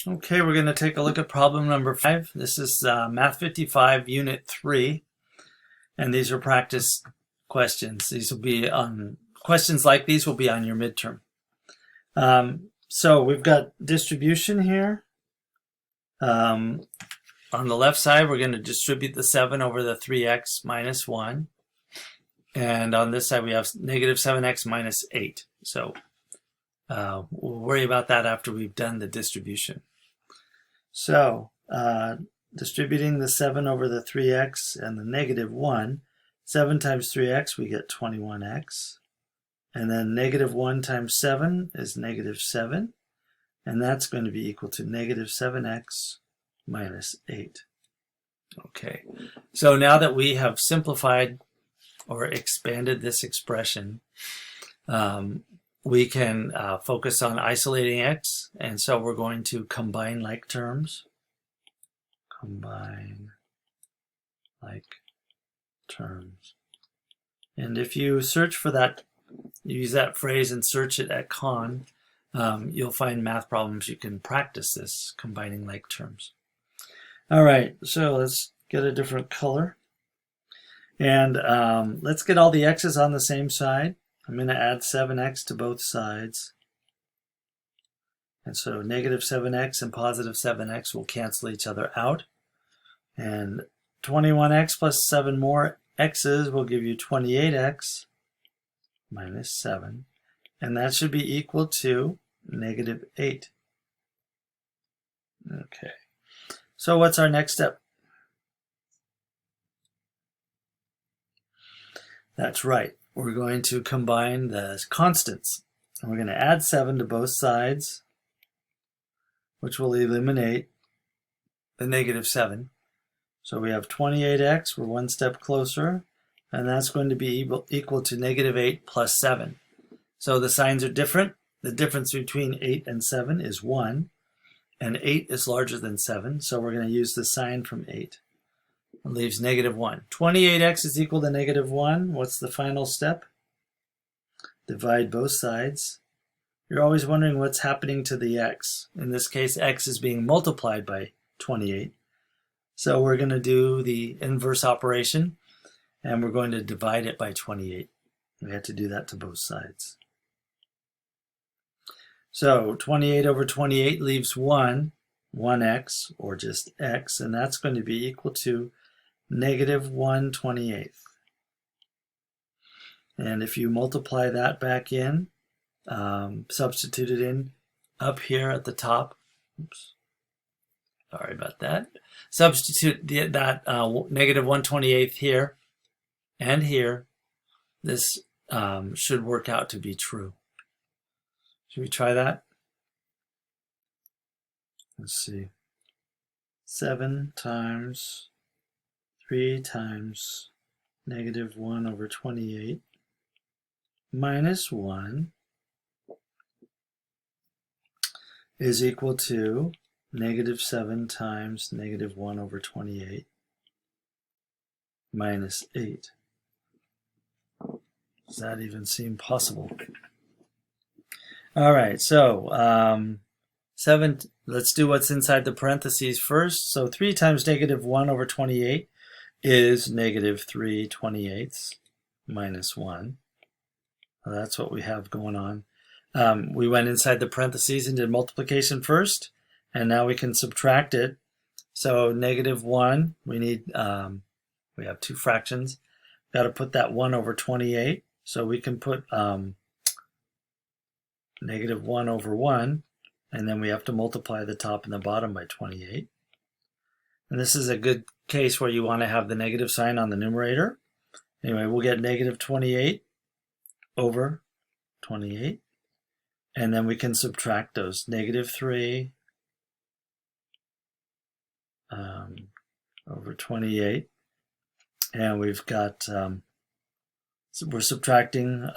Okay, we're going to take a look at problem number 5. This is Math 55, Unit 3, and these are practice questions. These will be on questions like these will be on your midterm. So we've got distribution here. On the left side, we're going to distribute the 7 over the 3x minus 1. And on this side, we have negative 7x minus 8. So we'll worry about that after we've done the distribution. So, distributing the 7 over the 3x and the negative 1, 7 times 3x, we get 21x. And then negative 1 times 7 is negative 7. And that's going to be equal to negative 7x minus 8. Okay, so now that we have simplified or expanded this expression, we can focus on isolating x, and so we're going to combine like terms. Combine like terms. And if you search for that, use that phrase and search it at Khan, you'll find math problems you can practice this, combining like terms. All right, so let's get a different color. And let's get all the x's on the same side. I'm going to add 7x to both sides. And so negative 7x and positive 7x will cancel each other out. And 21x plus 7 more x's will give you 28x minus 7. And that should be equal to negative 8. Okay. So what's our next step? That's right. We're going to combine the constants. And we're going to add 7 to both sides, which will eliminate the negative 7. So we have 28x, we're one step closer, and that's going to be equal to negative 8 plus 7. So the signs are different. The difference between 8 and 7 is 1, and 8 is larger than 7, so we're going to use the sign from 8. It leaves negative 1. 28x is equal to negative 1. What's the final step? Divide both sides. You're always wondering what's happening to the x. In this case, x is being multiplied by 28. So we're going to do the inverse operation, and we're going to divide it by 28. We have to do that to both sides. So 28 over 28 leaves 1x, or just x, and that's going to be equal to negative 1/28. And if you multiply that back in, substitute it in up here at the top. Oops. Sorry about that. Substitute that negative 1/28 here and here. This should work out to be true. Should we try that? Let's see. 7 times 3 times negative 1 over 28 minus 1 is equal to negative 7 times negative 1 over 28 minus 8. Does that even seem possible? All right, so 7, let's do what's inside the parentheses first. So 3 times negative 1 over 28 is negative 3/28 minus 1. Well, that's what we have going on. We went inside the parentheses and did multiplication first, and now we can subtract it. So negative 1, we need, we have two fractions. Got to put that 1 over 28. So we can put negative 1 over 1, and then we have to multiply the top and the bottom by 28. And this is a good case where you want to have the negative sign on the numerator. Anyway, we'll get negative 28 over 28. And then we can subtract those. Negative 3 over 28. And we've got, so we're subtracting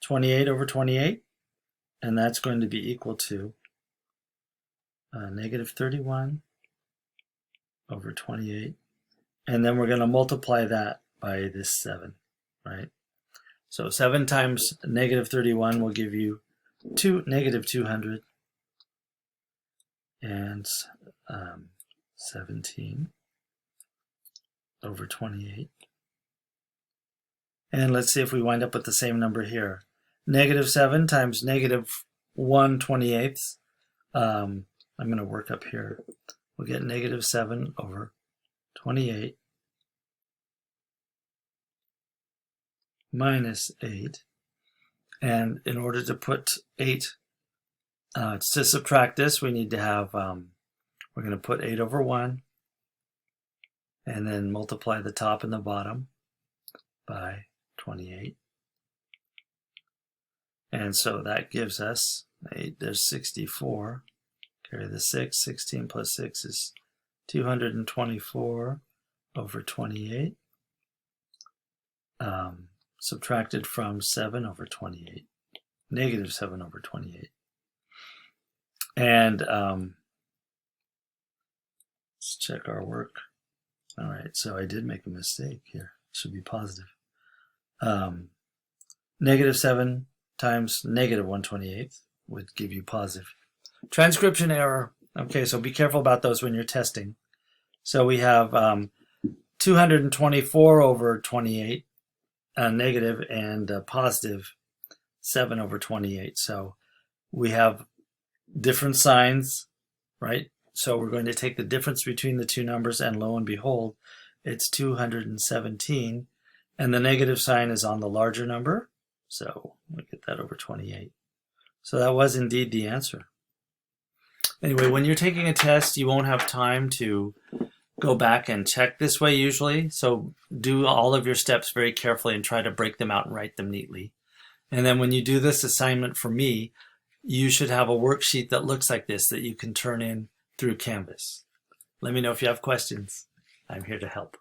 28 over 28. And that's going to be equal to negative 31 over 28. And then we're going to multiply that by this 7, right? So 7 times negative 31 will give you negative 200. and 17 over 28. And let's see if we wind up with the same number here. Negative 7 times negative 1/28. I'm going to work up here. We'll get negative 7 over 28 minus 8. And in order to put 8, to subtract this, we need to have, we're going to put 8 over 1, and then multiply the top and the bottom by 28. And so that gives us 8, there's 64. Carry the 6, 16 plus 6 is 224 over 28. Subtracted from 7 over 28. Negative 7 over 28. And let's check our work. All right, so I did make a mistake here. It should be positive. Negative 7 times negative 1/28 would give you positive. Transcription error. Okay, so be careful about those when you're testing. So we have 224 over 28 negative and positive 7 over 28. So we have different signs, right? So we're going to take the difference between the two numbers, and lo and behold, it's 217, and the negative sign is on the larger number. So we get that over 28. So that was indeed the answer. Anyway, when you're taking a test, you won't have time to go back and check this way usually. So do all of your steps very carefully and try to break them out and write them neatly. And then when you do this assignment for me, you should have a worksheet that looks like this that you can turn in through Canvas. Let me know if you have questions. I'm here to help.